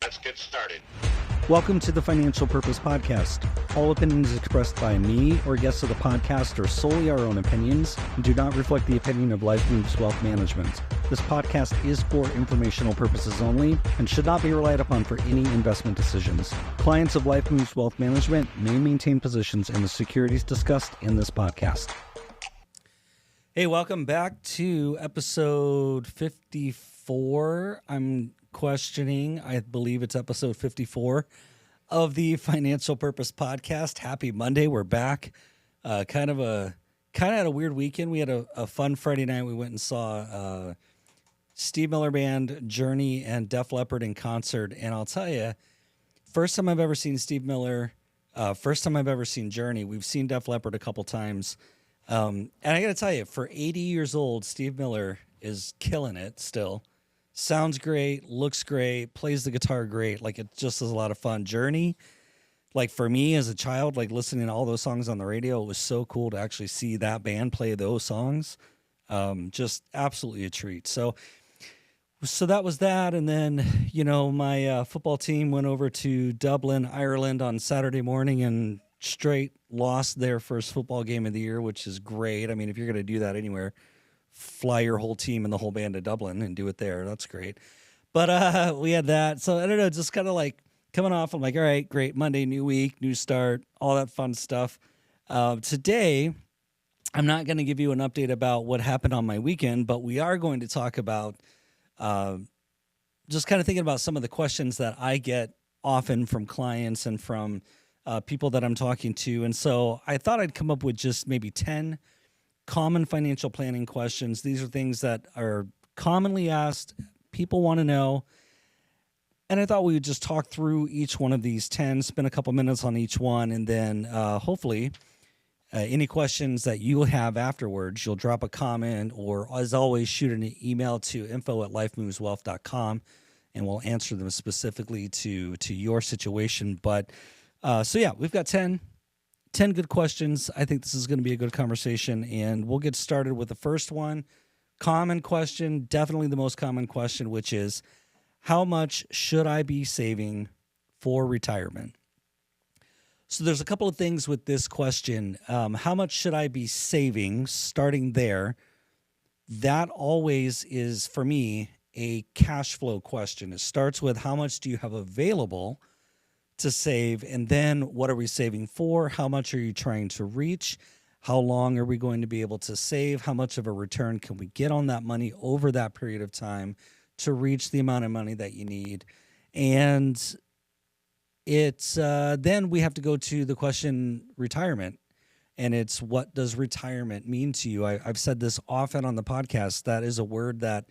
Let's get started. Welcome to the Financial Purpose Podcast. All opinions expressed by me or guests of the podcast are solely our own opinions and do not reflect the opinion of Life Moves Wealth Management. This podcast is for informational purposes only and should not be relied upon for any investment decisions. Clients of Life Moves Wealth Management may maintain positions in the securities discussed in this podcast. Hey, welcome back to episode 54. I'm questioning, I believe it's episode 54 of the Financial Purpose Podcast. Happy Monday. We're back. Kind of had a weird weekend. We had a fun Friday night. We went and saw Steve Miller Band, Journey, and Def Leppard in concert. And I'll tell you, first time I've ever seen Steve Miller, first time I've ever seen Journey. We've seen Def Leppard a couple times. And I got to tell you, for 80 years old, Steve Miller is killing it still. Sounds great, looks great, plays the guitar great. Like, it just is a lot of fun. Journey, like for me as a child, like listening to all those songs on the radio, it was so cool to actually see that band play those songs. Just absolutely a treat. So that was that. And then, my football team went over to Dublin, Ireland on Saturday morning and straight lost their first football game of the year, which is great. I mean, if you're going to do that anywhere, fly your whole team and the whole band to Dublin and do it there. That's great. But we had that. So I don't know, just kind of like coming off. I'm like, all right, great. Monday, new week, new start, all that fun stuff. Today, I'm not going to give you an update about what happened on my weekend, but we are going to talk about just kind of thinking about some of the questions that I get often from clients and from people that I'm talking to. And so I thought I'd come up with just maybe 10 common financial planning questions. These are things that are commonly asked, people want to know. And I thought we would just talk through each one of these 10, spend a couple minutes on each one, and then hopefully any questions that you have afterwards, you'll drop a comment or, as always, shoot an email to info@lifemoveswealth.com, and we'll answer them specifically to your situation. But so yeah, we've got 10 good questions. I think this is going to be a good conversation, and we'll get started with the first one. Common question, definitely the most common question, which is, how much should I be saving for retirement? So there's a couple of things with this question. How much should I be saving? Starting there, that always is, for me, a cash flow question. It starts with how much do you have available to save, and then what are we saving for? How much are you trying to reach? How long are we going to be able to save? How much of a return can we get on that money over that period of time to reach the amount of money that you need? And it's then we have to go to the question retirement, and it's, what does retirement mean to you? I've said this often on the podcast. That is a word that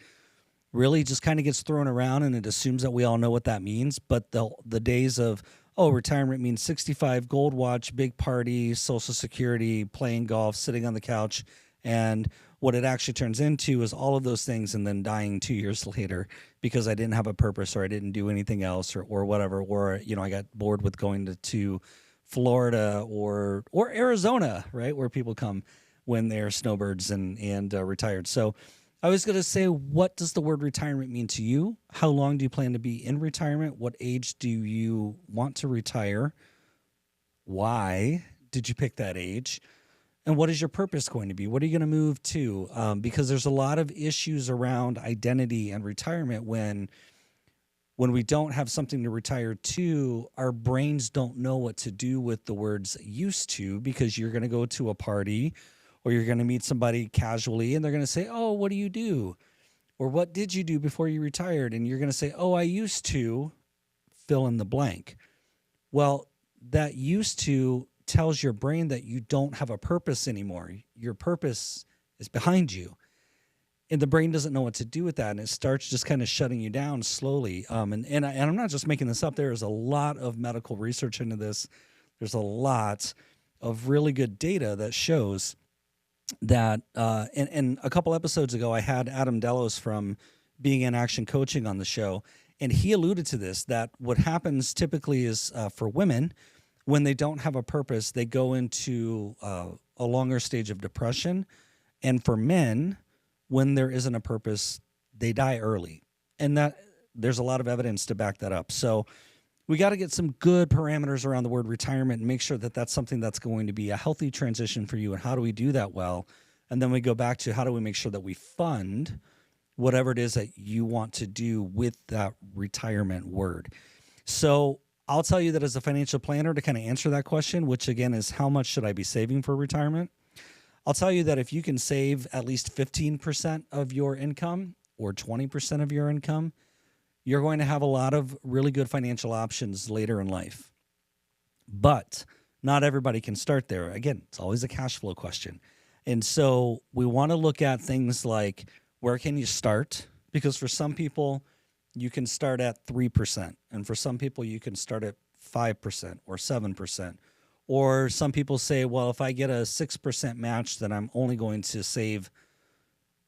really just kind of gets thrown around, and it assumes that we all know what that means. But the days of, retirement means 65, gold watch, big party, Social Security, playing golf, sitting on the couch, and what it actually turns into is all of those things and then dying 2 years later because I didn't have a purpose, or I didn't do anything else, or whatever, or I got bored with going to Florida or Arizona, right, where people come when they're snowbirds and retired. So I was going to say, what does the word retirement mean to you? How long do you plan to be in retirement? What age do you want to retire? Why did you pick that age? And what is your purpose going to be? What are you going to move to? Because there's a lot of issues around identity and retirement when we don't have something to retire to. Our brains don't know what to do with the words used to, because you're going to go to a party or you're going to meet somebody casually and they're going to say, oh, what do you do? Or what did you do before you retired? And you're going to say, oh, I used to fill in the blank. Well, that used to tells your brain that you don't have a purpose anymore. Your purpose is behind you. And the brain doesn't know what to do with that. And it starts just kind of shutting you down slowly. And I'm not just making this up. There is a lot of medical research into this. There's a lot of really good data that shows that, and a couple episodes ago, I had Adam Delos from Being in Action Coaching on the show, and he alluded to this, that what happens typically is for women, when they don't have a purpose, they go into a longer stage of depression. And for men, when there isn't a purpose, they die early. And there's a lot of evidence to back that up. So we got to get some good parameters around the word retirement and make sure that that's something that's going to be a healthy transition for you. And how do we do that well? And then we go back to how do we make sure that we fund whatever it is that you want to do with that retirement word. So I'll tell you that as a financial planner, to kind of answer that question, which again is how much should I be saving for retirement? I'll tell you that if you can save at least 15% of your income or 20% of your income, you're going to have a lot of really good financial options later in life. But not everybody can start there. Again, it's always a cash flow question. And so we want to look at things like, where can you start? Because for some people, you can start at 3%. And for some people, you can start at 5% or 7%. Or some people say, well, if I get a 6% match, then I'm only going to save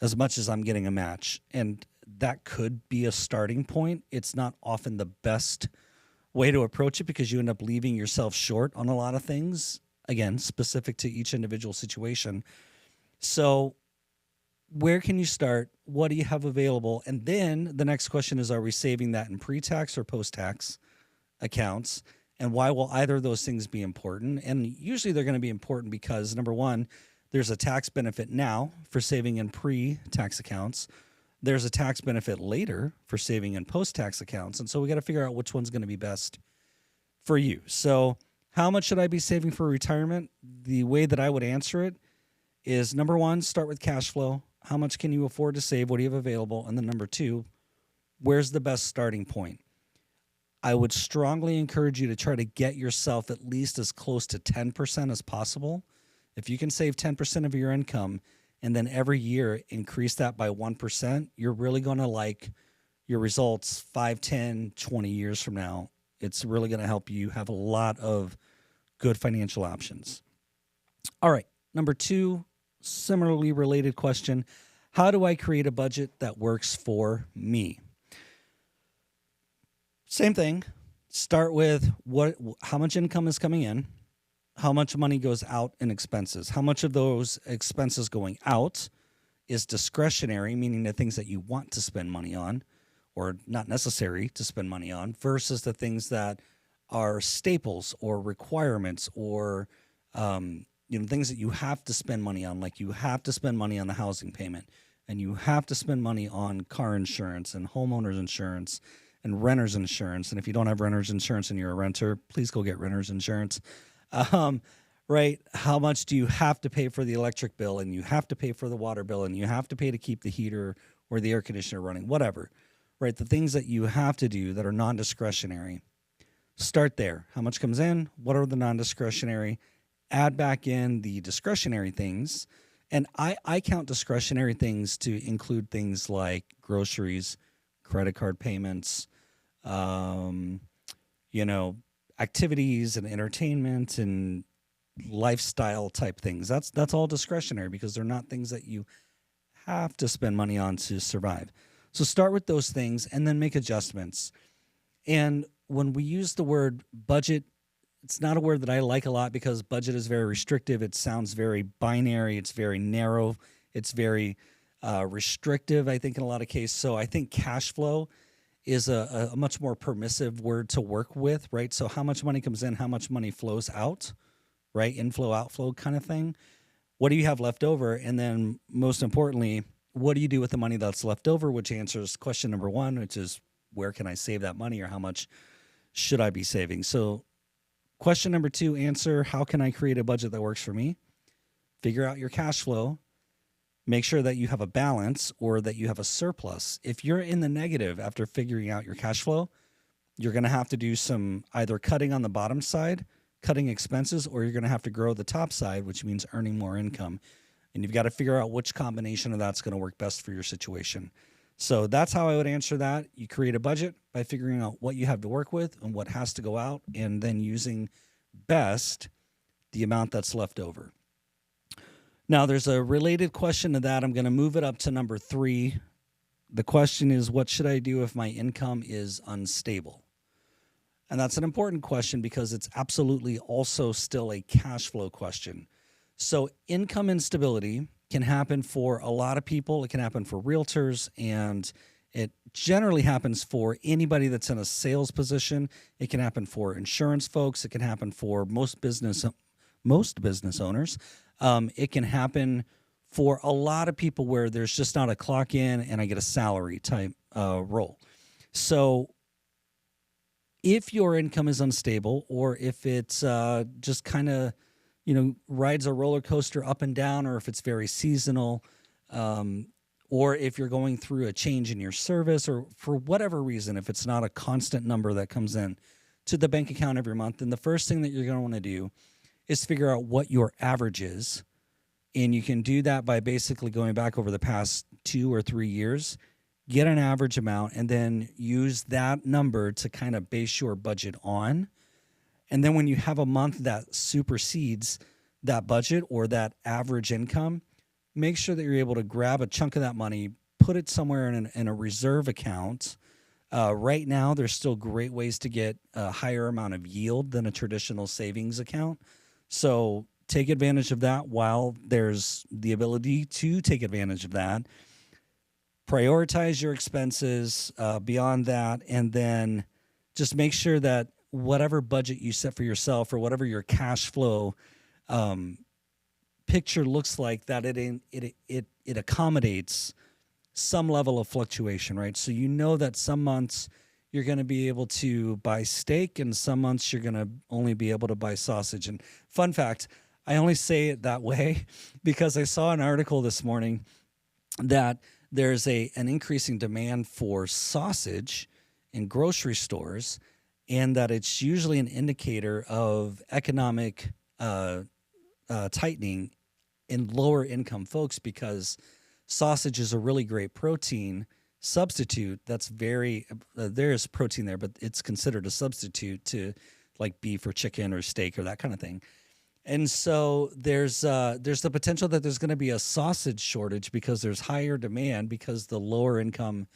as much as I'm getting a match. And that could be a starting point. It's not often the best way to approach it because you end up leaving yourself short on a lot of things, again, specific to each individual situation. So where can you start? What do you have available? And then the next question is, are we saving that in pre-tax or post-tax accounts? And why will either of those things be important? And usually they're going to be important because, number one, there's a tax benefit now for saving in pre-tax accounts. There's a tax benefit later for saving in post-tax accounts. And so we got to figure out which one's going to be best for you. So how much should I be saving for retirement? The way that I would answer it is, number one, start with cash flow. How much can you afford to save? What do you have available? And then number two, where's the best starting point? I would strongly encourage you to try to get yourself at least as close to 10% as possible. If you can save 10% of your income and then every year increase that by 1%, you're really going to like your results 5, 10, 20 years from now. It's really going to help you have a lot of good financial options. All right, number two, similarly related question. How do I create a budget that works for me? Same thing. Start with how much income is coming in, how much money goes out in expenses, how much of those expenses going out is discretionary, meaning the things that you want to spend money on or not necessary to spend money on, versus the things that are staples or requirements or things that you have to spend money on, like you have to spend money on the housing payment and you have to spend money on car insurance and homeowners insurance and renter's insurance. And if you don't have renter's insurance and you're a renter, please go get renter's insurance. Right? How much do you have to pay for the electric bill, and you have to pay for the water bill, and you have to pay to keep the heater or the air conditioner running, whatever, right? The things that you have to do that are non-discretionary, start there. How much comes in? What are the non-discretionary? Add back in the discretionary things. And I count discretionary things to include things like groceries, credit card payments, activities and entertainment and lifestyle type things. That's all discretionary because they're not things that you have to spend money on to survive. So start with those things and then make adjustments. And when we use the word budget, it's not a word that I like a lot because budget is very restrictive. It sounds very binary. It's very narrow. It's very restrictive, I think, in a lot of cases. So I think cash flow is a much more permissive word to work with, right? So how much money comes in, how much money flows out, right? Inflow, outflow kind of thing. What do you have left over? And then most importantly, what do you do with the money that's left over, which answers question number one, which is where can I save that money or how much should I be saving? So question number two, answer, how can I create a budget that works for me? Figure out your cash flow. Make sure that you have a balance or that you have a surplus. If you're in the negative after figuring out your cash flow, you're going to have to do some either cutting on the bottom side, cutting expenses, or you're going to have to grow the top side, which means earning more income. And you've got to figure out which combination of that's going to work best for your situation. So that's how I would answer that. You create a budget by figuring out what you have to work with and what has to go out, and then using best the amount that's left over. Now, there's a related question to that. I'm going to move it up to number 3. The question is, what should I do if my income is unstable? And that's an important question because it's absolutely also still a cash flow question. So income instability can happen for a lot of people. It can happen for realtors, and It generally happens for anybody that's in a sales position. It can happen for insurance folks. It can happen for most business owners. It can happen for a lot of people where there's just not a clock in and I get a salary type role. So if your income is unstable, or if it's just kind of, rides a roller coaster up and down, or if it's very seasonal, or if you're going through a change in your service, or for whatever reason, if it's not a constant number that comes in to the bank account every month, then the first thing that you're going to want to do is figure out what your average is. And you can do that by basically going back over the past 2 or 3 years, get an average amount, and then use that number to kind of base your budget on. And then when you have a month that supersedes that budget or that average income, make sure that you're able to grab a chunk of that money, put it somewhere in a reserve account. Right now, there's still great ways to get a higher amount of yield than a traditional savings account. So take advantage of that while there's the ability to take advantage of that. Prioritize your expenses beyond that, and then just make sure that whatever budget you set for yourself, or whatever your cash flow picture looks like, that it accommodates some level of fluctuation, right? So you know that some months you're going to be able to buy steak, and some months you're going to only be able to buy sausage. And fun fact, I only say it that way because I saw an article this morning that there's an increasing demand for sausage in grocery stores, and that it's usually an indicator of economic tightening in lower income folks, because sausage is a really great protein substitute. That's there's protein there, but it's considered a substitute to like beef or chicken or steak or that kind of thing. And so there's the potential that there's going to be a sausage shortage because there's higher demand, because the lower income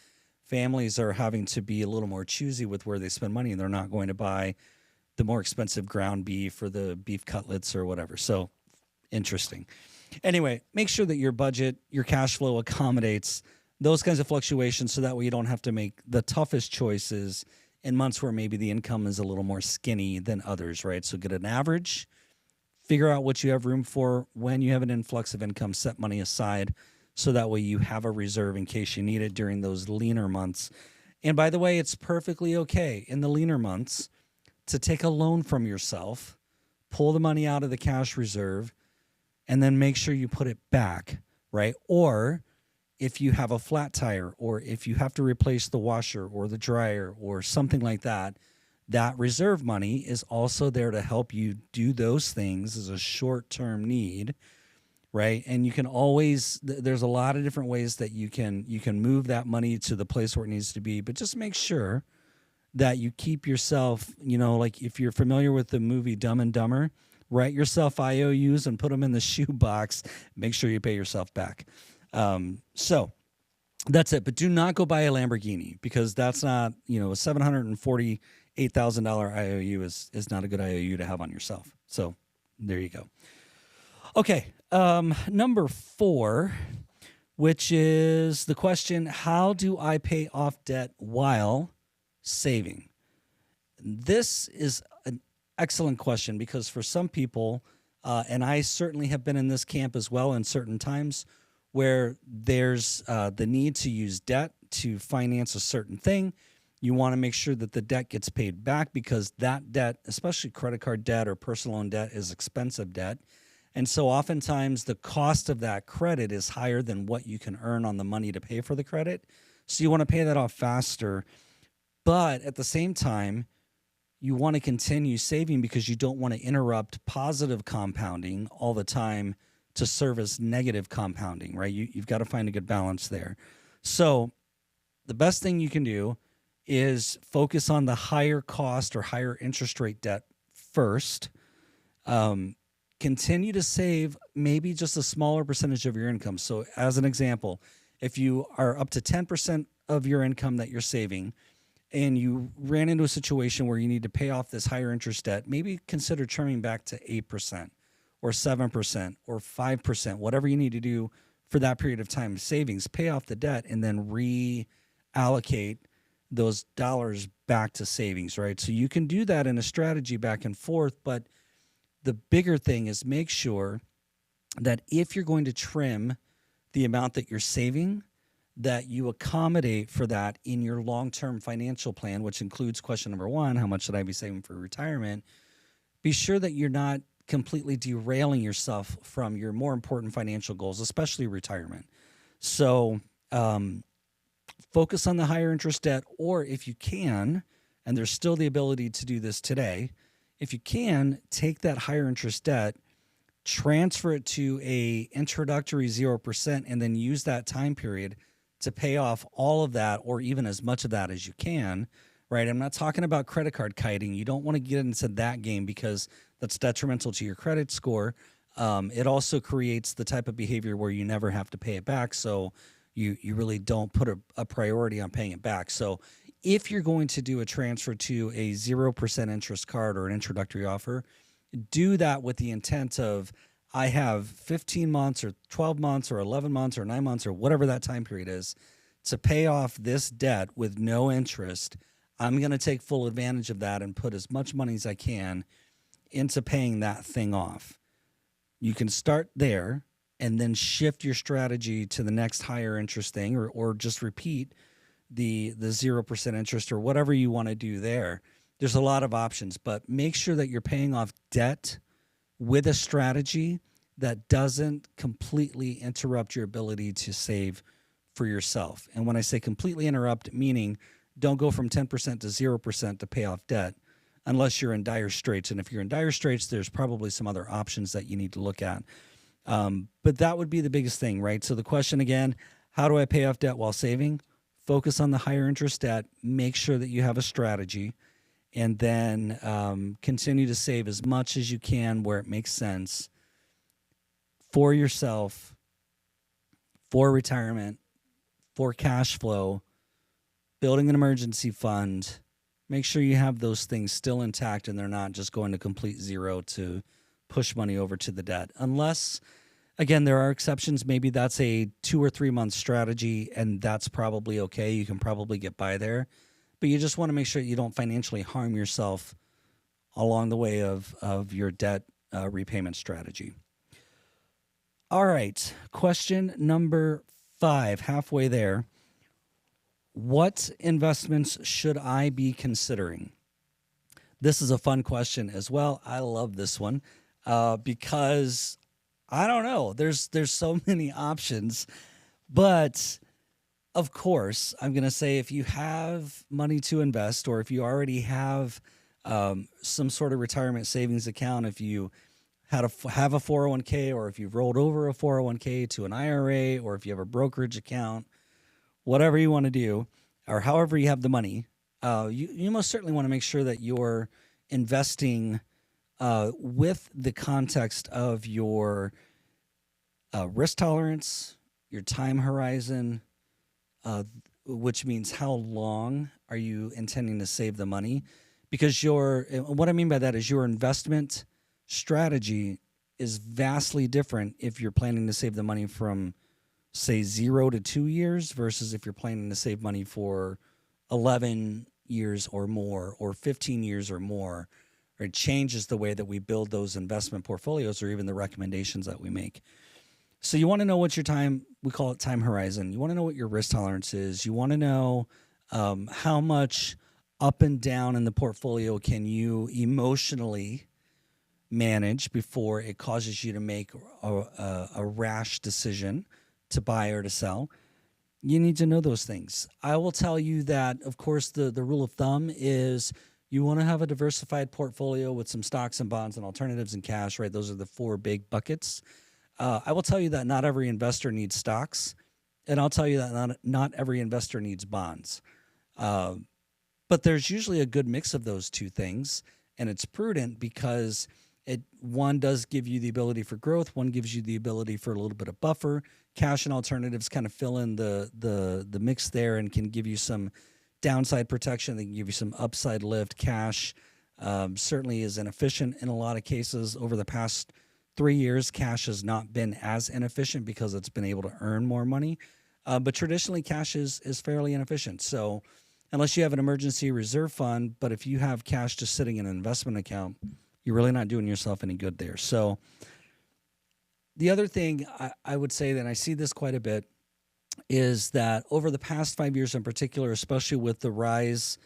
families are having to be a little more choosy with where they spend money, and they're not going to buy the more expensive ground beef or the beef cutlets or whatever. So interesting. Anyway, make sure that your budget, your cash flow accommodates those kinds of fluctuations, so that way you don't have to make the toughest choices in months where maybe the income is a little more skinny than others, right? So get an average, figure out what you have room for. When you have an influx of income, set money aside, so that way you have a reserve in case you need it during those leaner months. And by the way, it's perfectly okay in the leaner months to take a loan from yourself, pull the money out of the cash reserve, and then make sure you put it back, right? Or if you have a flat tire, or if you have to replace the washer or the dryer or something like that, that reserve money is also there to help you do those things as a short-term need, right? And you can always, there's a lot of different ways that you can move that money to the place where it needs to be, but just make sure that you keep yourself, like if you're familiar with the movie Dumb and Dumber, write yourself IOUs and put them in the shoebox. Make sure you pay yourself back. So that's it. But do not go buy a Lamborghini, because that's not, a $748,000 IOU is not a good IOU to have on yourself. So there you go. Okay. Number 4, which is the question, how do I pay off debt while saving? This is an excellent question, because for some people, and I certainly have been in this camp as well in certain times, where there's the need to use debt to finance a certain thing. You want to make sure that the debt gets paid back, because that debt, especially credit card debt or personal loan debt, is expensive debt. And so oftentimes the cost of that credit is higher than what you can earn on the money to pay for the credit. So you want to pay that off faster. But at the same time, you want to continue saving, because you don't want to interrupt positive compounding all the time to service negative compounding, right? You've got to find a good balance there. So the best thing you can do is focus on the higher cost or higher interest rate debt first. Continue to save maybe just a smaller percentage of your income. So as an example, if you are up to 10% of your income that you're saving, and you ran into a situation where you need to pay off this higher interest debt, maybe consider trimming back to 8% or 7% or 5%, whatever you need to do for that period of time savings, pay off the debt, and then allocate those dollars back to savings, right? So you can do that in a strategy back and forth, but the bigger thing is make sure that if you're going to trim the amount that you're saving, that you accommodate for that in your long-term financial plan, which includes question number one, how much should I be saving for retirement? Be sure that you're not completely derailing yourself from your more important financial goals, especially retirement. So focus on the higher interest debt, or if you can, and there's still the ability to do this today, if you can, take that higher interest debt, transfer it to a introductory 0%, and then use that time period to pay off all of that, or even as much of that as you can, right? I'm not talking about credit card kiting. You don't want to get into that game because that's detrimental to your credit score. It also creates the type of behavior where you never have to pay it back. So you really don't put a priority on paying it back. So if you're going to do a transfer to a 0% interest card or an introductory offer, do that with the intent of, I have 15 months or 12 months or 11 months or 9 months or whatever that time period is to pay off this debt with no interest. I'm going to take full advantage of that and put as much money as I can into paying that thing off. You can start there and then shift your strategy to the next higher interest thing, or just repeat the 0% interest or whatever you want to do there. There's a lot of options, but make sure that you're paying off debt with a strategy that doesn't completely interrupt your ability to save for yourself. And when I say completely interrupt, meaning don't go from 10% to 0% to pay off debt unless you're in dire straits. And if you're in dire straits, there's probably some other options that you need to look at. But that would be the biggest thing, right? So the question again, how do I pay off debt while saving? Focus on the higher interest debt. Make sure that you have a strategy, and then continue to save as much as you can where it makes sense for yourself, for retirement, for cash flow, building an emergency fund. Make sure you have those things still intact and they're not just going to complete zero to push money over to the debt. Unless, again, there are exceptions. Maybe that's a 2 or 3 month strategy and that's probably okay. You can probably get by there. But you just want to make sure you don't financially harm yourself along the way of your debt repayment strategy. All right, question number 5, halfway there. What investments should I be considering? This is a fun question as well. I love this one because I don't know. There's so many options, but of course, I'm going to say if you have money to invest, or if you already have some sort of retirement savings account, if you have a 401k, or if you've rolled over a 401k to an IRA, or if you have a brokerage account, whatever you want to do, or however you have the money, you most certainly want to make sure that you're investing with the context of your risk tolerance, your time horizon, which means how long are you intending to save the money? Because what I mean by that is your investment strategy is vastly different if you're planning to save the money from, say, 0 to 2 years versus if you're planning to save money for 11 years or more, or 15 years or more. Or it changes the way that we build those investment portfolios, or even the recommendations that we make. So you want to know what your time, we call it time horizon. You want to know what your risk tolerance is. You want to know how much up and down in the portfolio can you emotionally manage before it causes you to make a rash decision to buy or to sell. You need to know those things. I will tell you that, of course, the rule of thumb is you want to have a diversified portfolio with some stocks and bonds and alternatives and cash, right? Those are the 4 big buckets. I will tell you that not every investor needs stocks, and I'll tell you that not every investor needs bonds. But there's usually a good mix of those two things, and it's prudent because one does give you the ability for growth, one gives you the ability for a little bit of buffer. Cash and alternatives kind of fill in the mix there and can give you some downside protection. They can give you some upside lift. Cash certainly is inefficient in a lot of cases. Over the past 3 years, cash has not been as inefficient because it's been able to earn more money. But traditionally, cash is fairly inefficient. So unless you have an emergency reserve fund, but if you have cash just sitting in an investment account, you're really not doing yourself any good there. So the other thing I would say that I see this quite a bit is that over the past 5 years in particular, especially with the rise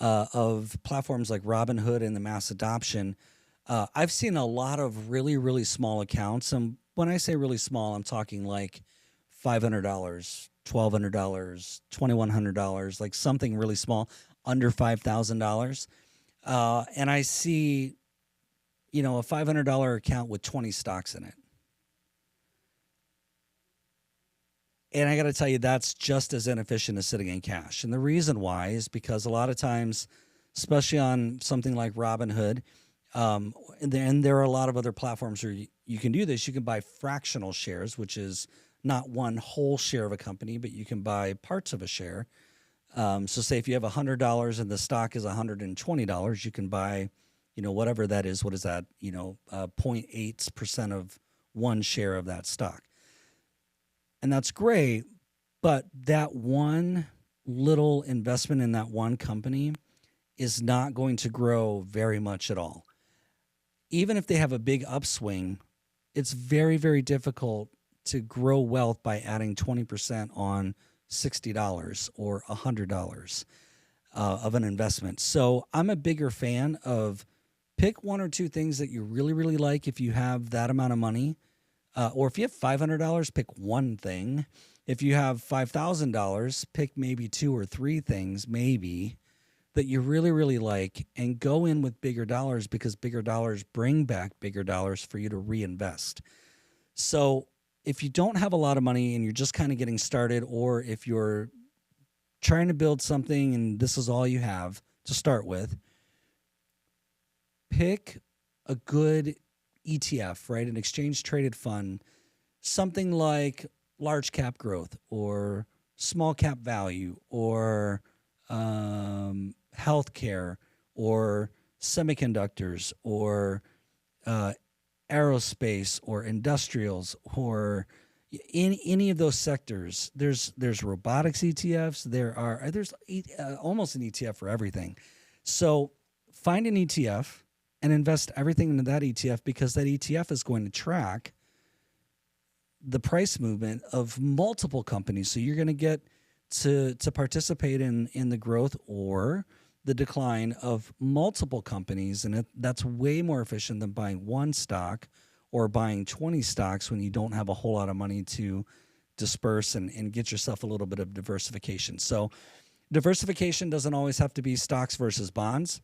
of platforms like Robinhood and the mass adoption, I've seen a lot of really, really small accounts. And when I say really small, I'm talking like $500, $1,200, $2,100, like something really small, under $5,000. And I see, a $500 account with 20 stocks in it. And I got to tell you, that's just as inefficient as sitting in cash. And the reason why is because a lot of times, especially on something like Robinhood, and there are a lot of other platforms where you can do this. You can buy fractional shares, which is not one whole share of a company, but you can buy parts of a share. So say if you have $100 and the stock is $120, you can buy, whatever that is. What is that? 0.8% of one share of that stock. And that's great, but that one little investment in that one company is not going to grow very much at all. Even if they have a big upswing, it's very, very difficult to grow wealth by adding 20% on $60 or $100 of an investment. So I'm a bigger fan of pick one or two things that you really, really like if you have that amount of money. Or if you have $500, pick one thing. If you have $5,000, pick maybe two or three things, maybe, that you really, really like, and go in with bigger dollars because bigger dollars bring back bigger dollars for you to reinvest. So if you don't have a lot of money and you're just kind of getting started, or if you're trying to build something and this is all you have to start with, pick a good ETF, right? An exchange traded fund, something like large cap growth or small cap value or healthcare or semiconductors or aerospace or industrials or in any of those sectors. There's robotics ETFs. There's almost an ETF for everything. So find an ETF and invest everything into that ETF, because that ETF is going to track the price movement of multiple companies. So you're going to get to participate in the growth or the decline of multiple companies. And that's way more efficient than buying one stock or buying 20 stocks when you don't have a whole lot of money to disperse and get yourself a little bit of diversification. So diversification doesn't always have to be stocks versus bonds.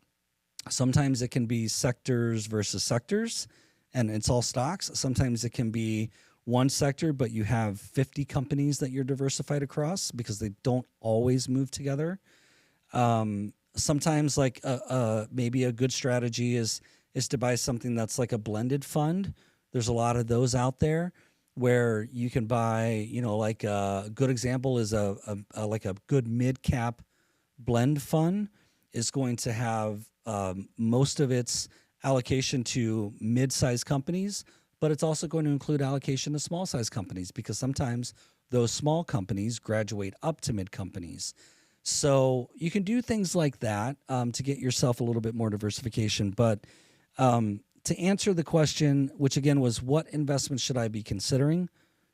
Sometimes it can be sectors versus sectors, and it's all stocks. Sometimes it can be one sector, but you have 50 companies that you're diversified across because they don't always move together. Sometimes, like maybe a good strategy is to buy something that's like a blended fund. There's a lot of those out there where you can buy, like a good example is like a good mid-cap blend fund is going to have most of its allocation to mid-sized companies, but it's also going to include allocation to small-sized companies because sometimes those small companies graduate up to mid-companies. So you can do things like that to get yourself a little bit more diversification. But to answer the question, which again was what investment should I be considering,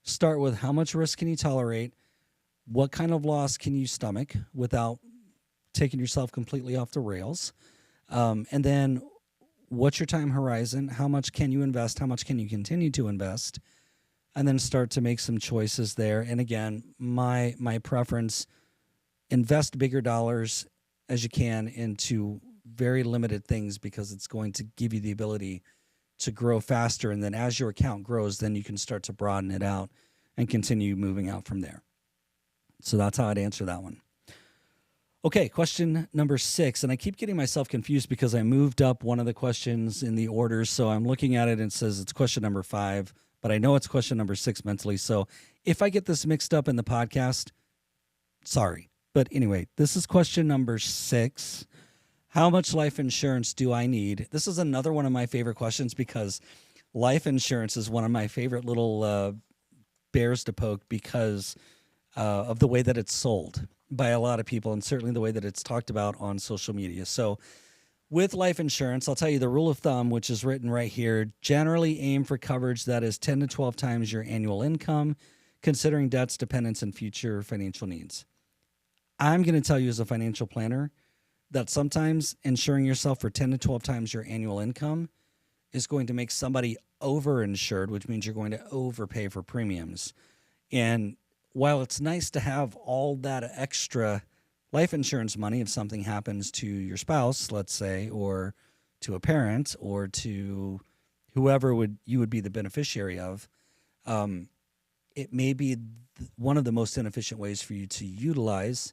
start with how much risk can you tolerate, what kind of loss can you stomach without taking yourself completely off the rails, and then what's your time horizon, how much can you invest, how much can you continue to invest, and then start to make some choices there. And again, my preference, invest bigger dollars as you can into very limited things because it's going to give you the ability to grow faster. And then as your account grows, then you can start to broaden it out and continue moving out from there. So that's how I'd answer that one. Okay, question number 6, and I keep getting myself confused because I moved up one of the questions in the order, so I'm looking at it and it says it's question number 5, but I know it's question number 6 mentally, so if I get this mixed up in the podcast, sorry. But anyway, this is question number 6. How much life insurance do I need? This is another one of my favorite questions because life insurance is one of my favorite little bears to poke because of the way that it's sold by a lot of people, and certainly the way that it's talked about on social media. So, with life insurance, I'll tell you the rule of thumb, which is written right here: generally aim for coverage that is 10 to 12 times your annual income, considering debts, dependents, and future financial needs. I'm going to tell you as a financial planner that sometimes insuring yourself for 10 to 12 times your annual income is going to make somebody overinsured, which means you're going to overpay for premiums. And while it's nice to have all that extra life insurance money if something happens to your spouse, let's say, or to a parent, or to whoever you would be the beneficiary of, it may be one of the most inefficient ways for you to utilize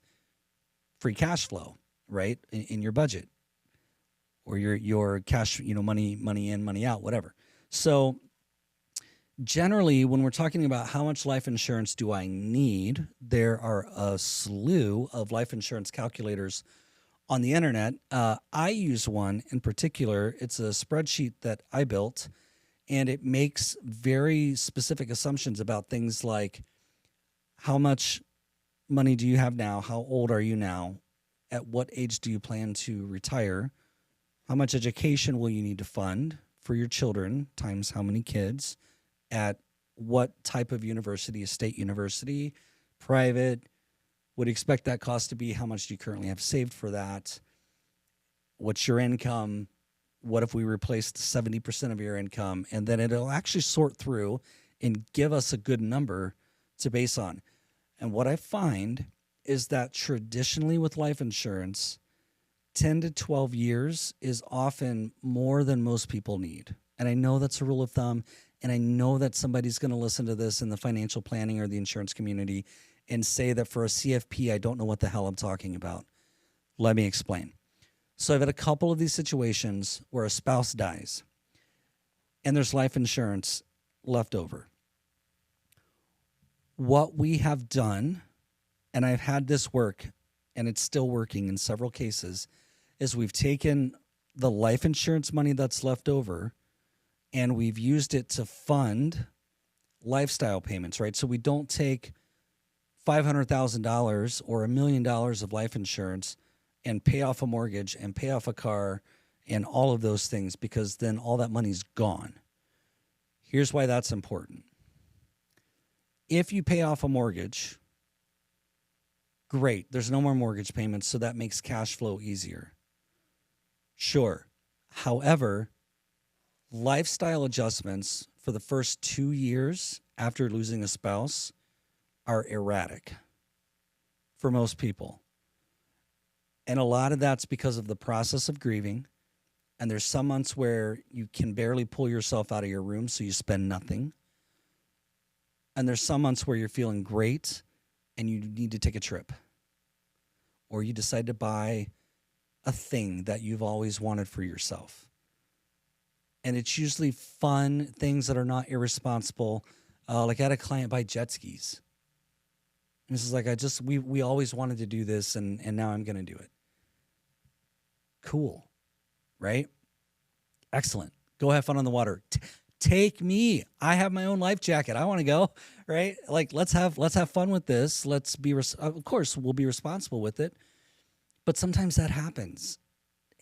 free cash flow, right, in your budget, or your cash, money in, money out, whatever. So generally, when we're talking about how much life insurance do I need, there are a slew of life insurance calculators on the internet. I use one in particular. It's a spreadsheet that I built, and it makes very specific assumptions about things like how much money do you have now? How old are you now? At what age do you plan to retire? How much education will you need to fund for your children times how many kids? At what type of university? A state university, private? Would you expect that cost to be? How much do you currently have saved for that? What's your income? What if we replaced 70% of your income? And then it'll actually sort through and give us a good number to base on. And what I find is that traditionally with life insurance, 10 to 12 years is often more than most people need. And I know that's a rule of thumb. And I know that somebody's going to listen to this in the financial planning or the insurance community and say that for a CFP, I don't know what the hell I'm talking about. Let me explain. So I've had a couple of these situations where a spouse dies and there's life insurance left over. What we have done, and I've had this work, and it's still working in several cases, is we've taken the life insurance money that's left over and we've used it to fund lifestyle payments, right? So we don't take $500,000 or $1 million of life insurance and pay off a mortgage and pay off a car and all of those things, because then all that money's gone. Here's why that's important. If you pay off a mortgage, great, there's no more mortgage payments, so that makes cash flow easier. Sure. However, lifestyle adjustments for the first 2 years after losing a spouse are erratic for most people. And a lot of that's because of the process of grieving. And there's some months where you can barely pull yourself out of your room, so you spend nothing. And there's some months where you're feeling great and you need to take a trip. Or you decide to buy a thing that you've always wanted for yourself. And it's usually fun things that are not irresponsible. Like I had a client buy jet skis. And this is like, we always wanted to do this, and now I'm going to do it. Cool. Right? Excellent. Go have fun on the water. Take me. I have my own life jacket. I want to go, right? Like, let's have fun with this. Let's be, of course, we'll be responsible with it. But sometimes that happens,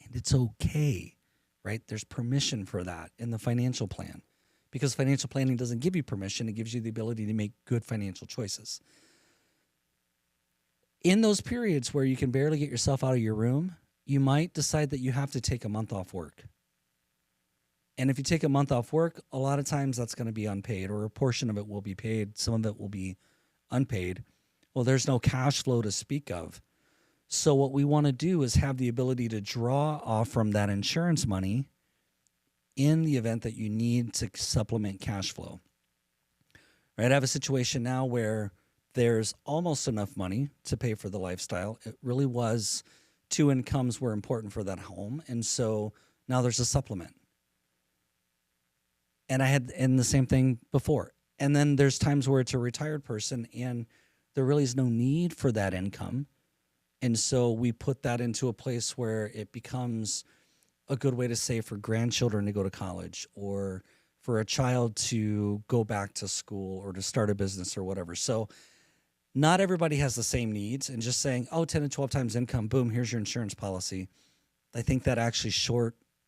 and it's okay, right? There's permission for that in the financial plan, because financial planning doesn't give you permission. It gives you the ability to make good financial choices. In those periods where you can barely get yourself out of your room, you might decide that you have to take a month off work. And if you take a month off work, a lot of times that's going to be unpaid, or a portion of it will be paid. Some of it will be unpaid. Well, there's no cash flow to speak of. So what we want to do is have the ability to draw off from that insurance money in the event that you need to supplement cash flow. Right? I have a situation now where there's almost enough money to pay for the lifestyle. It really was 2 incomes were important for that home. And so now there's a supplement. And I had the same thing before. And then there's times where it's a retired person and there really is no need for that income. And so we put that into a place where it becomes a good way to save for grandchildren to go to college, or for a child to go back to school, or to start a business or whatever. So Not everybody has the same needs, and just saying, oh, 10 to 12 times income, boom, here's your insurance policy. I think that actually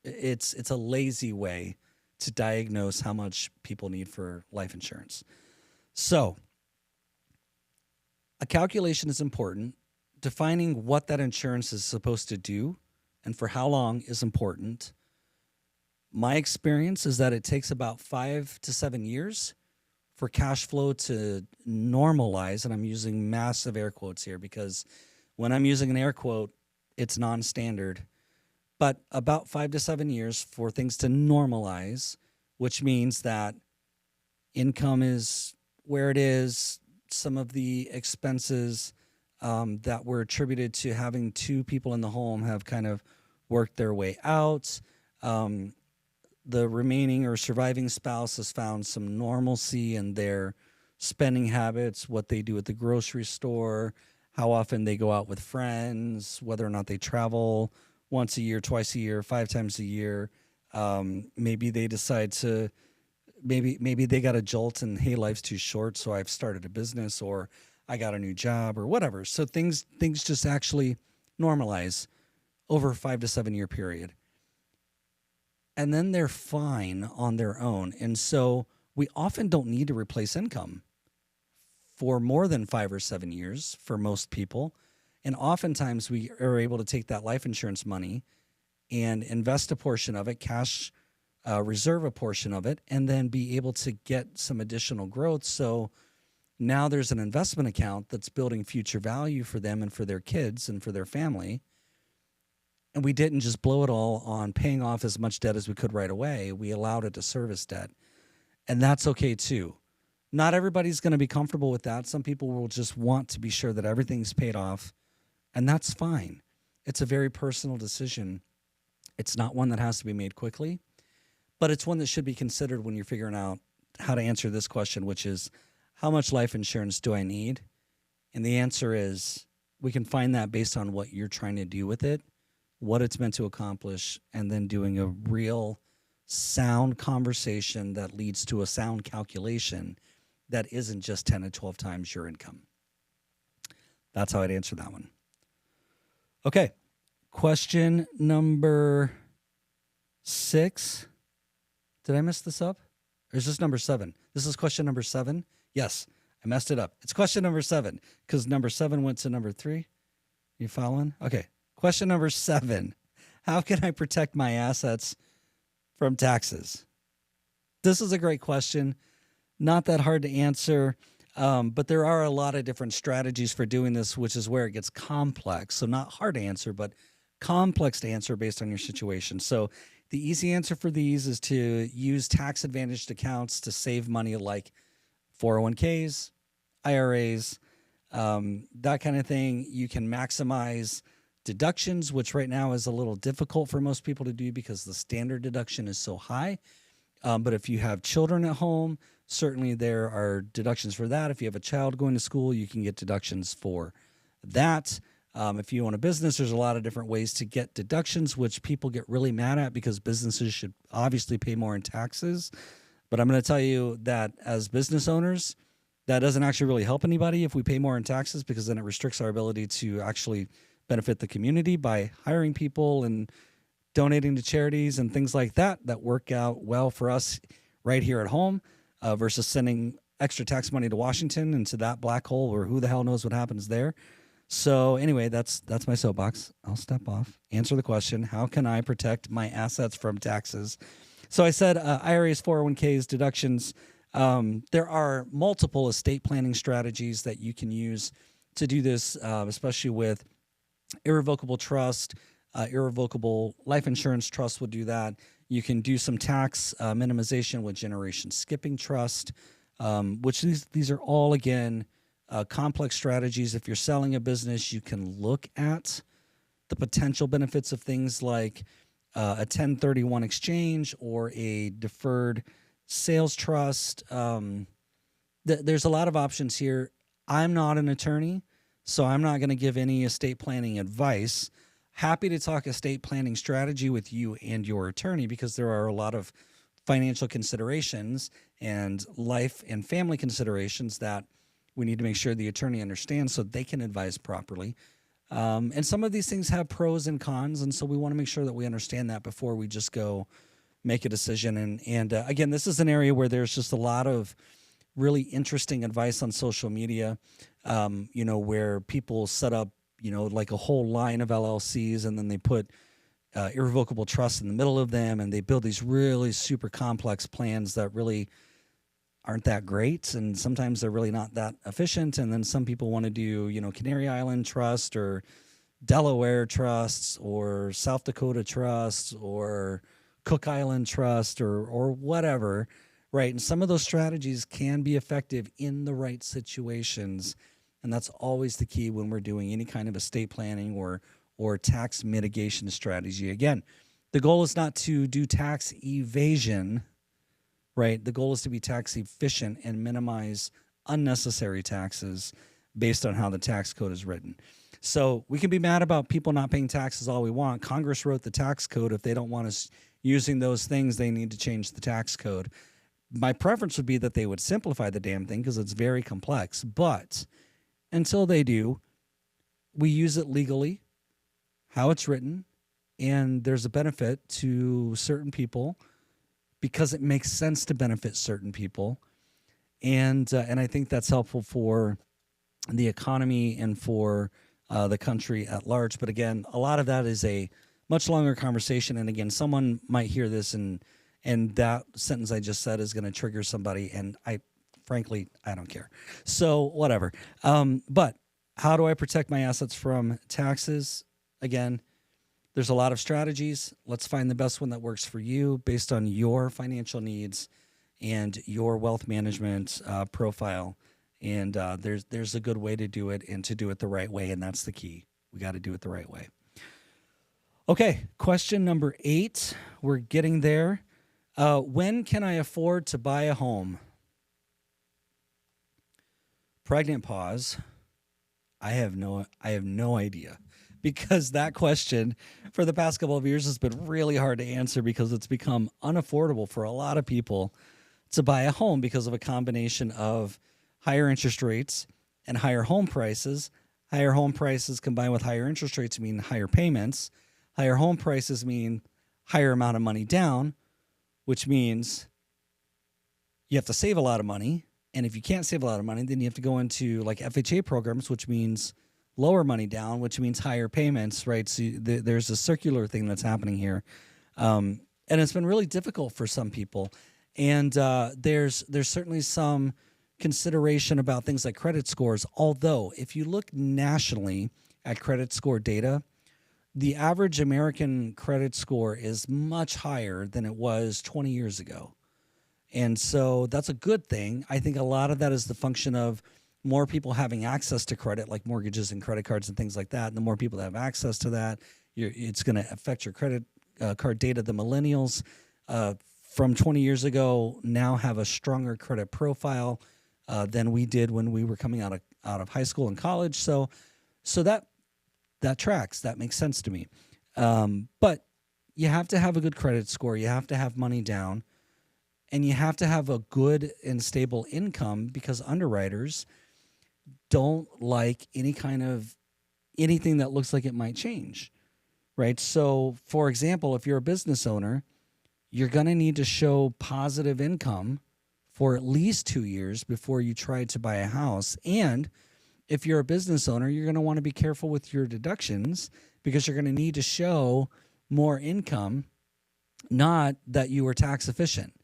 it's a lazy way to diagnose how much people need for life insurance. So a calculation is important. Defining what that insurance is supposed to do and for how long is important. My experience is that it takes about 5 to 7 years for cash flow to normalize. And I'm using massive air quotes here because when I'm using an air quote, it's non-standard. But about 5 to 7 years for things to normalize, which means that income is where it is. Some of the expenses that were attributed to having two people in the home have kind of worked their way out. The remaining or surviving spouse has found some normalcy in their spending habits, what they do at the grocery store, how often they go out with friends, whether or not they travel once a year, twice a year, 5 times a year. Maybe they decide to, maybe they got a jolt and, hey, life's too short, so I've started a business, or I got a new job, or whatever. So things just actually normalize over a 5 to 7 year period. And then they're fine on their own. And so we often don't need to replace income for more than 5 or 7 years for most people. And oftentimes we are able to take that life insurance money and invest a portion of it, cash reserve a portion of it, and then be able to get some additional growth. So now there's an investment account that's building future value for them and for their kids and for their family. And we didn't just blow it all on paying off as much debt as we could right away. We allowed it to service debt. And that's okay too. Not everybody's going to be comfortable with that. Some people will just want to be sure that everything's paid off, and that's fine. It's a very personal decision. It's not one that has to be made quickly, but it's one that should be considered when you're figuring out how to answer this question, which is, how much life insurance do I need? And the answer is, we can find that based on what you're trying to do with it, what it's meant to accomplish, and then doing a real sound conversation that leads to a sound calculation that isn't just 10 to 12 times your income. That's how I'd answer that one. Okay, question number 6. Did I mess this up? Or is this number 7? This is question number 7. Yes, I messed it up. It's question number 7 because number 7 went to number 3. You following? Okay. Question number 7. How can I protect my assets from taxes? This is a great question. Not that hard to answer, but there are a lot of different strategies for doing this, which is where it gets complex. So not hard to answer, but complex to answer based on your situation. So the easy answer for these is to use tax-advantaged accounts to save money, like 401ks, IRAs, that kind of thing. You can maximize deductions, which right now is a little difficult for most people to do because the standard deduction is so high. But if you have children at home, certainly there are deductions for that. If you have a child going to school, you can get deductions for that. If you own a business, there's a lot of different ways to get deductions, which people get really mad at because businesses should obviously pay more in taxes. But I'm going to tell you that as business owners, that doesn't actually really help anybody if we pay more in taxes, because then it restricts our ability to actually benefit the community by hiring people and donating to charities and things like that work out well for us right here at home, versus sending extra tax money to Washington into that black hole where who the hell knows what happens there. So anyway, that's my soapbox. I'll step off, answer the question. How can I protect my assets from taxes? So I said IRAs, 401ks, deductions. There are multiple estate planning strategies that you can use to do this, especially with irrevocable trust. Irrevocable life insurance trust would do that. You can do some tax minimization with generation skipping trust, which these are all, again, complex strategies. If you're selling a business, you can look at the potential benefits of things like a 1031 exchange or a deferred sales trust. There's a lot of options here. I'm not an attorney, so I'm not going to give any estate planning advice. Happy to talk estate planning strategy with you and your attorney, because there are a lot of financial considerations and life and family considerations that We need to make sure the attorney understands so they can advise properly. And some of these things have pros and cons, and so we want to make sure that we understand that before we just go make a decision. And again, this is an area where there's just a lot of really interesting advice on social media, where people set up, like a whole line of LLCs, and then they put irrevocable trust in the middle of them, and they build these really super complex plans that really aren't that great, and sometimes they're really not that efficient. And then some people want to do, Canary Island Trust or Delaware Trusts or South Dakota Trust or Cook Island Trust or whatever, right? And some of those strategies can be effective in the right situations, and that's always the key when we're doing any kind of estate planning or tax mitigation strategy. Again, the goal is not to do tax evasion, right? The goal is to be tax efficient and minimize unnecessary taxes based on how the tax code is written. So we can be mad about people not paying taxes all we want. Congress wrote the tax code. If they don't want us using those things, they need to change the tax code. My preference would be that they would simplify the damn thing because it's very complex. But until they do, we use it legally, how it's written, and there's a benefit to certain people because it makes sense to benefit certain people. And I think that's helpful for the economy and for the country at large. But again, a lot of that is a much longer conversation. And again, someone might hear this and that sentence I just said is going to trigger somebody. And frankly, I don't care. So whatever. But how do I protect my assets from taxes? Again, there's a lot of strategies. Let's find the best one that works for you based on your financial needs and your wealth management profile. And there's a good way to do it and to do it the right way. And that's the key. We got to do it the right way. Okay, question number 8. We're getting there. When can I afford to buy a home? Pregnant pause. I have no idea, because that question for the past couple of years has been really hard to answer because it's become unaffordable for a lot of people to buy a home because of a combination of higher interest rates and higher home prices. Higher home prices combined with higher interest rates mean higher payments. Higher home prices mean higher amount of money down, which means you have to save a lot of money. And if you can't save a lot of money, then you have to go into like FHA programs, which means lower money down, which means higher payments, right? So there's a circular thing that's happening here. And it's been really difficult for some people. And there's certainly some consideration about things like credit scores. Although if you look nationally at credit score data, the average American credit score is much higher than it was 20 years ago. And so that's a good thing. I think a lot of that is the function of more people having access to credit, like mortgages and credit cards and things like that. And the more people that have access to that, it's going to affect your credit card data. The millennials from 20 years ago now have a stronger credit profile than we did when we were coming out of high school and college. So that tracks. That makes sense to me. But you have to have a good credit score. You have to have money down. And you have to have a good and stable income because underwriters don't like anything that looks like it might change, right? So, for example, if you're a business owner, you're going to need to show positive income for at least 2 years before you try to buy a house. And if you're a business owner, you're going to want to be careful with your deductions because you're going to need to show more income, not that you were tax efficient.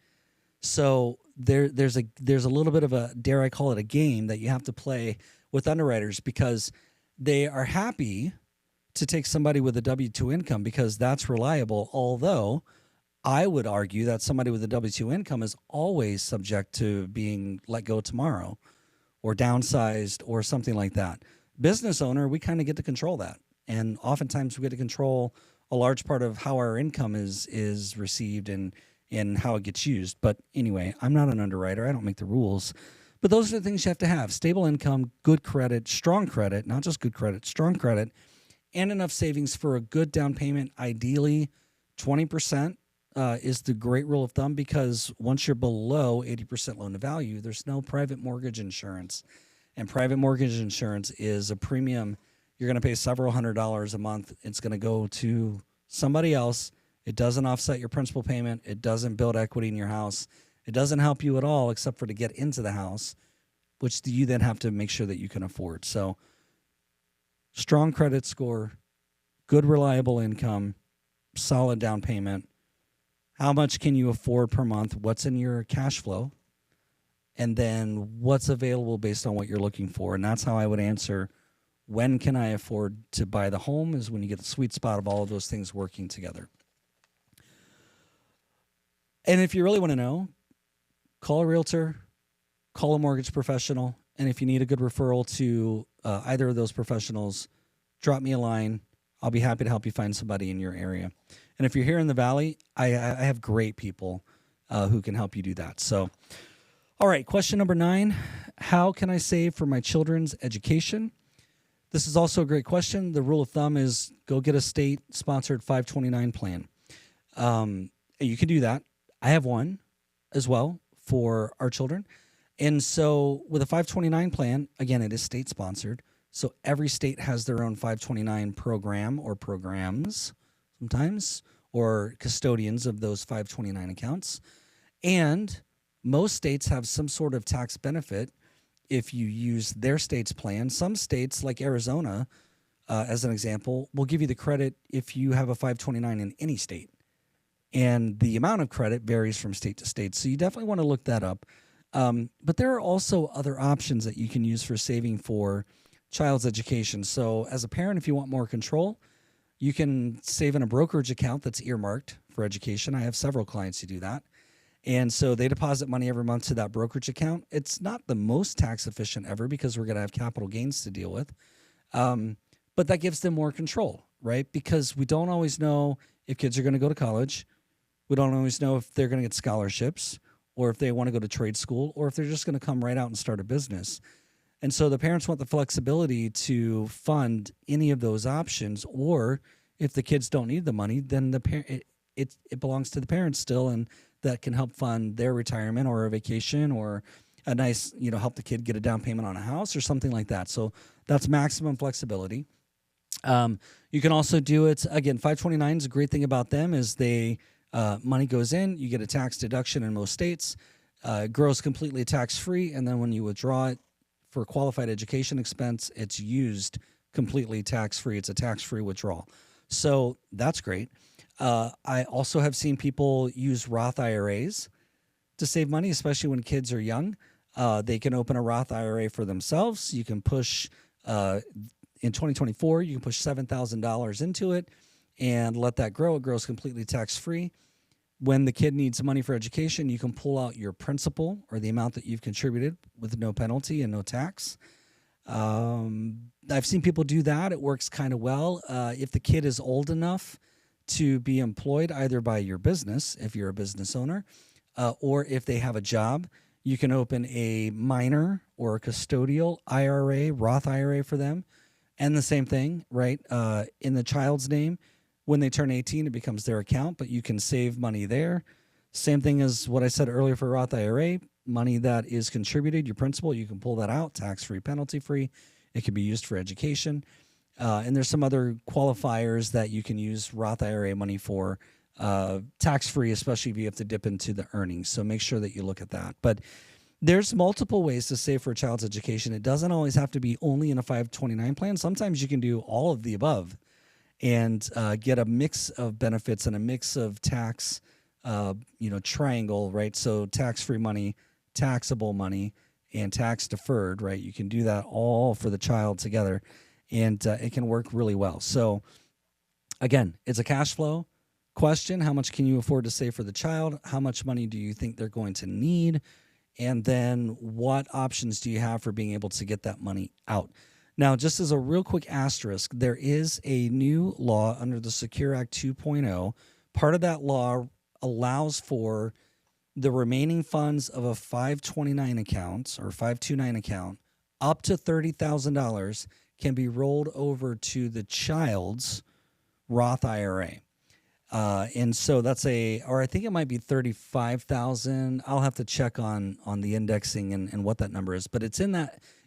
So there's a little bit of a, dare I call it, a game that you have to play with underwriters because they are happy to take somebody with a W-2 income because that's reliable. Although I would argue that somebody with a W-2 income is always subject to being let go tomorrow or downsized or something like that. Business owner, we kind of get to control that. And oftentimes we get to control a large part of how our income is received and how it gets used. But anyway, I'm not an underwriter. I don't make the rules. But those are the things you have to have. Stable income, good credit, strong credit, not just good credit, strong credit, and enough savings for a good down payment. Ideally, 20% is the great rule of thumb because once you're below 80% loan to value, there's no private mortgage insurance. And private mortgage insurance is a premium. You're going to pay several $100s a month. It's going to go to somebody else. It doesn't offset your principal payment. It doesn't build equity in your house. It doesn't help you at all except for to get into the house, which you then have to make sure that you can afford. So strong credit score, good reliable income, solid down payment. How much can you afford per month? What's in your cash flow? And then what's available based on what you're looking for. And that's how I would answer, when can I afford to buy the home, is when you get the sweet spot of all of those things working together. And if you really want to know, call a realtor, call a mortgage professional. And if you need a good referral to either of those professionals, drop me a line. I'll be happy to help you find somebody in your area. And if you're here in the Valley, I have great people who can help you do that. So, all right, question number 9, how can I save for my children's education? This is also a great question. The rule of thumb is go get a state-sponsored 529 plan. You can do that. I have one as well for our children. And so with a 529 plan, again, it is state-sponsored. So every state has their own 529 program or programs sometimes, or custodians of those 529 accounts. And most states have some sort of tax benefit if you use their state's plan. Some states, like Arizona, as an example, will give you the credit if you have a 529 in any state. And the amount of credit varies from state to state. So you definitely want to look that up. But there are also other options that you can use for saving for child's education. So as a parent, if you want more control, you can save in a brokerage account that's earmarked for education. I have several clients who do that. And so they deposit money every month to that brokerage account. It's not the most tax efficient ever because we're going to have capital gains to deal with. But that gives them more control, right? Because we don't always know if kids are going to go to college. We don't always know if they're going to get scholarships, or if they want to go to trade school, or if they're just going to come right out and start a business. And so the parents want the flexibility to fund any of those options, or if the kids don't need the money, then it belongs to the parents still, and that can help fund their retirement or a vacation or a nice, help the kid get a down payment on a house or something like that. So that's maximum flexibility. You can also do it, again, 529 is a great thing about them is money goes in, you get a tax deduction in most states, grows completely tax-free, and then when you withdraw it for qualified education expense, it's used completely tax-free. It's a tax-free withdrawal. So that's great. I also have seen people use Roth IRAs to save money, especially when kids are young. They can open a Roth IRA for themselves. You can push, in 2024, you can push $7,000 into it and let that grow. It grows completely tax-free. When the kid needs money for education, you can pull out your principal or the amount that you've contributed with no penalty and no tax. I've seen people do that. It works kind of well. If the kid is old enough to be employed either by your business, if you're a business owner, or if they have a job, you can open a minor or a custodial IRA, Roth IRA for them. And the same thing, right? In the child's name, when they turn 18, it becomes their account, but you can save money there. Same thing as what I said earlier for Roth IRA, money that is contributed, your principal, you can pull that out, tax-free, penalty-free. It can be used for education. And there's some other qualifiers that you can use Roth IRA money for, tax-free, especially if you have to dip into the earnings. So make sure that you look at that. But there's multiple ways to save for a child's education. It doesn't always have to be only in a 529 plan. Sometimes you can do all of the above and get a mix of benefits and a mix of tax, triangle, right? So tax-free money, taxable money, and tax-deferred, right? You can do that all for the child together, and it can work really well. So again, it's a cash flow question. How much can you afford to save for the child? How much money do you think they're going to need? And then what options do you have for being able to get that money out? Now, just as a real quick asterisk, there is a new law under the Secure Act 2.0. Part of that law allows for the remaining funds of a 529 account or 529 account up to $30,000 can be rolled over to the child's Roth IRA. And so that's or I think it might be 35,000. I'll have to check on the indexing and what that number is, but it's in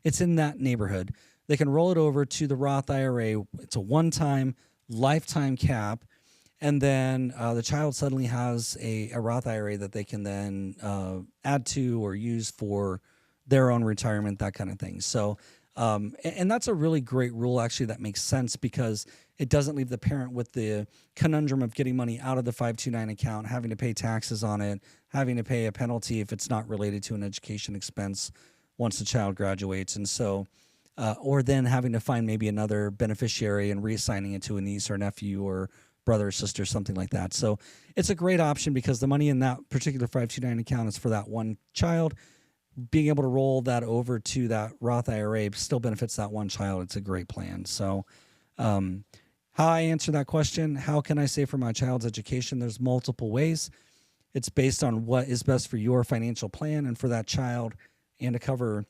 it's in that neighborhood. They can roll it over to the Roth IRA. It's a one-time, lifetime cap. And then the child suddenly has a Roth IRA that they can then add to or use for their own retirement, that kind of thing. So, and that's a really great rule, actually, that makes sense because it doesn't leave the parent with the conundrum of getting money out of the 529 account, having to pay taxes on it, having to pay a penalty if it's not related to an education expense once the child graduates. And so, or then having to find maybe another beneficiary and reassigning it to a niece or nephew or brother or sister, something like that. So it's a great option because the money in that particular 529 account is for that one child. Being able to roll that over to that Roth IRA still benefits that one child. It's a great plan. So how I answer that question, how can I save for my child's education? There's multiple ways. It's based on what is best for your financial plan and for that child and to cover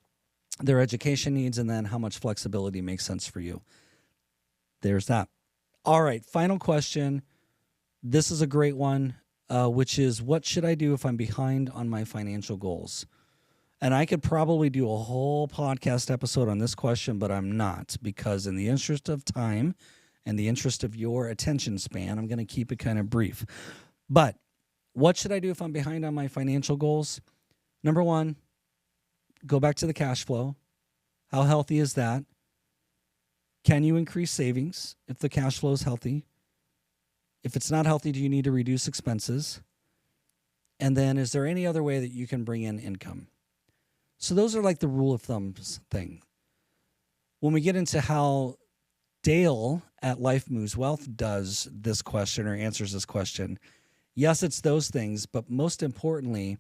their education needs, and then how much flexibility makes sense for you. There's that. All right, final question. This is a great one, which is, what should I do if I'm behind on my financial goals? And I could probably do a whole podcast episode on this question, but I'm not, because in the interest of time and the interest of your attention span, I'm going to keep it kind of brief. But what should I do if I'm behind on my financial goals? Number one, go back to the cash flow. How healthy is that? Can you increase savings if the cash flow is healthy? If it's not healthy, do you need to reduce expenses? And then is there any other way that you can bring in income? So those are like the rule of thumbs thing. When we get into how Dale at Life Moves Wealth does this question or answers this question, yes, it's those things, but most importantly,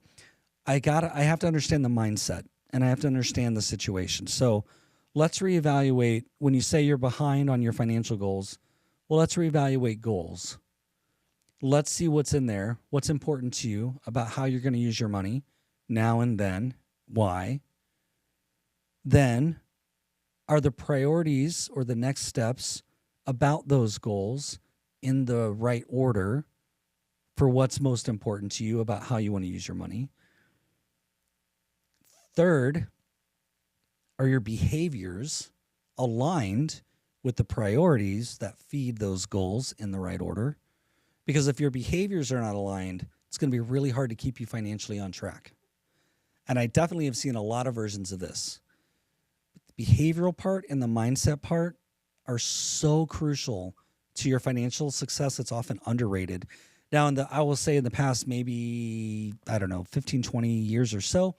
I have to understand the mindset and I have to understand the situation. So let's reevaluate. When you say you're behind on your financial goals, well, let's reevaluate goals. Let's see what's in there, what's important to you about how you're going to use your money now and then. Why? Then, are the priorities or the next steps about those goals in the right order for what's most important to you about how you want to use your money? Third, are your behaviors aligned with the priorities that feed those goals in the right order? Because if your behaviors are not aligned, it's going to be really hard to keep you financially on track. And I definitely have seen a lot of versions of this. The behavioral part and the mindset part are so crucial to your financial success. It's often underrated. Now, I will say in the past, maybe, 15, 20 years or so,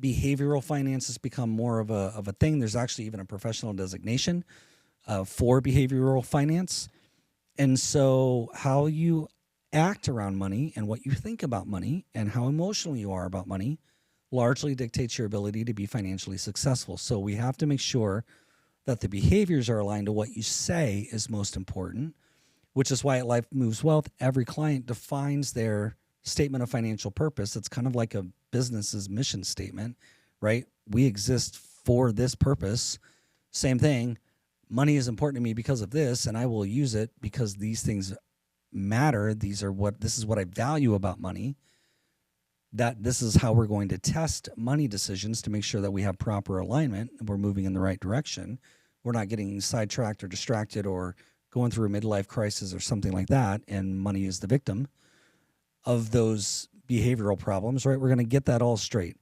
behavioral finance has become more of a thing. There's actually even a professional designation for behavioral finance. And so how you act around money and what you think about money and how emotional you are about money largely dictates your ability to be financially successful. So we have to make sure that the behaviors are aligned to what you say is most important, which is why at Life Moves Wealth, every client defines their statement of financial purpose. It's kind of like a business's mission statement, right? We exist for this purpose. Same thing. Money is important to me because of this, and I will use it because these things matter. This is what I value about money. That this is how we're going to test money decisions to make sure that we have proper alignment and we're moving in the right direction. We're not getting sidetracked or distracted or going through a midlife crisis or something like that, and money is the victim of those behavioral problems, right? We're going to get that all straight.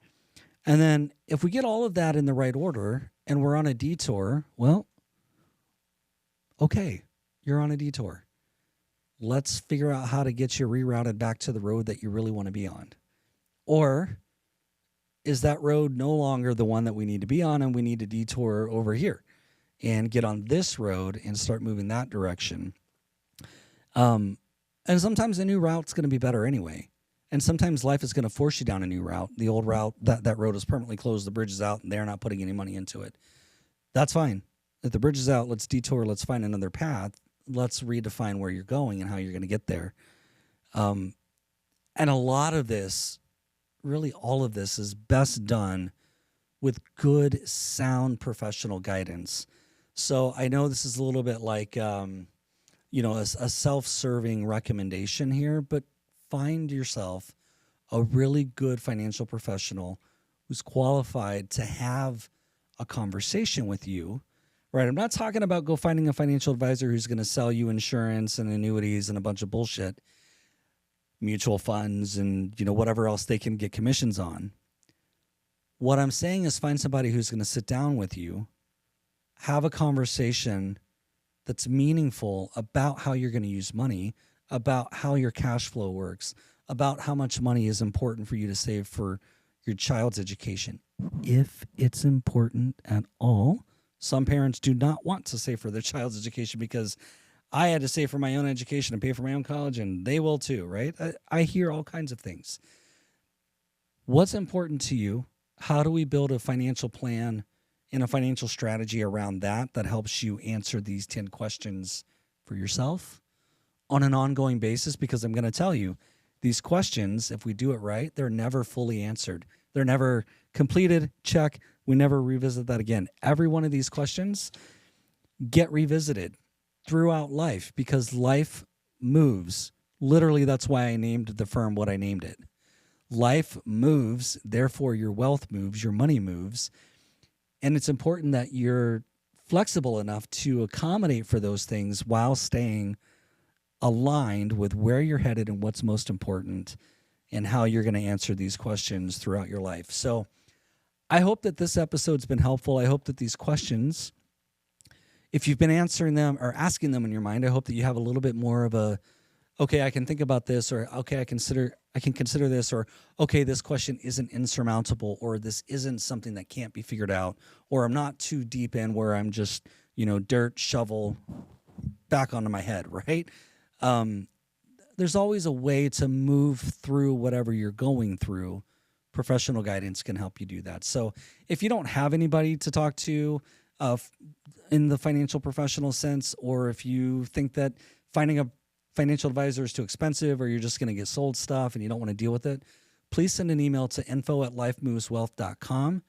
And then if we get all of that in the right order and we're on a detour, well, okay, you're on a detour. Let's figure out how to get you rerouted back to the road that you really want to be on. Or is that road no longer the one that we need to be on and we need to detour over here and get on this road and start moving that direction? And sometimes a new route's going to be better anyway. And sometimes life is going to force you down a new route. The old route, that road is permanently closed, the bridge is out, and they're not putting any money into it. That's fine. If the bridge is out, let's detour, let's find another path. Let's redefine where you're going and how you're going to get there. And a lot of this, really all of this, is best done with good, sound professional guidance. So I know this is a little bit like, a self-serving recommendation here, but find yourself a really good financial professional who's qualified to have a conversation with you, right? I'm not talking about go finding a financial advisor who's going to sell you insurance and annuities and a bunch of bullshit, mutual funds and, whatever else they can get commissions on. What I'm saying is find somebody who's going to sit down with you, have a conversation that's meaningful about how you're going to use money, about how your cash flow works, about how much money is important for you to save for your child's education. If it's important at all. Some parents do not want to save for their child's education because I had to save for my own education and pay for my own college, and they will too, right? I hear all kinds of things. What's important to you? How do we build a financial plan and a financial strategy around that helps you answer these 10 questions for yourself on an ongoing basis? Because I'm going to tell you, these questions, if we do it right, they're never fully answered. They're never completed, check. We never revisit that again. Every one of these questions get revisited throughout life because life moves. Literally, that's why I named the firm what I named it. Life moves, therefore your wealth moves, your money moves. And it's important that you're flexible enough to accommodate for those things while staying aligned with where you're headed and what's most important and how you're going to answer these questions throughout your life. So I hope that this episode's been helpful. I hope that these questions, if you've been answering them or asking them in your mind, I hope that you have a little bit more of a, okay, I can think about this, or okay, I can consider this, or okay, this question isn't insurmountable, or this isn't something that can't be figured out, or I'm not too deep in where I'm just, dirt, shovel, back onto my head, right? There's always a way to move through whatever you're going through. Professional guidance can help you do that. So if you don't have anybody to talk to in the financial professional sense, or if you think that finding a financial advisor is too expensive, or you're just going to get sold stuff and you don't want to deal with it, please send an email to info@lifemoveswealth.com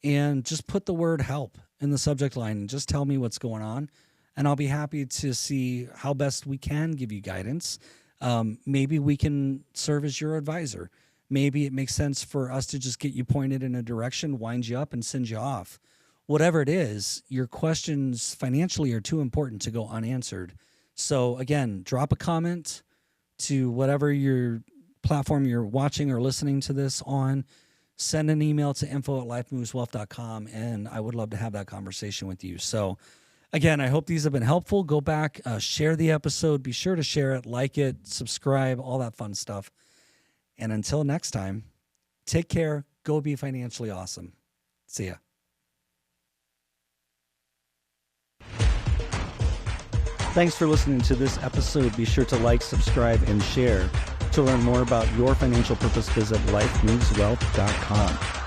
and just put the word help in the subject line and just tell me what's going on. And I'll be happy to see how best we can give you guidance. Maybe we can serve as your advisor. Maybe it makes sense for us to just get you pointed in a direction, wind you up, and send you off. Whatever it is, your questions financially are too important to go unanswered. So again, drop a comment to whatever your platform you're watching or listening to this on. Send an email to info@lifemoveswealth.com, and I would love to have that conversation with you. So again, I hope these have been helpful. Go back, share the episode. Be sure to share it, like it, subscribe, all that fun stuff. And until next time, take care. Go be financially awesome. See ya. Thanks for listening to this episode. Be sure to like, subscribe, and share. To learn more about your financial purpose, visit lifemoveswealth.com.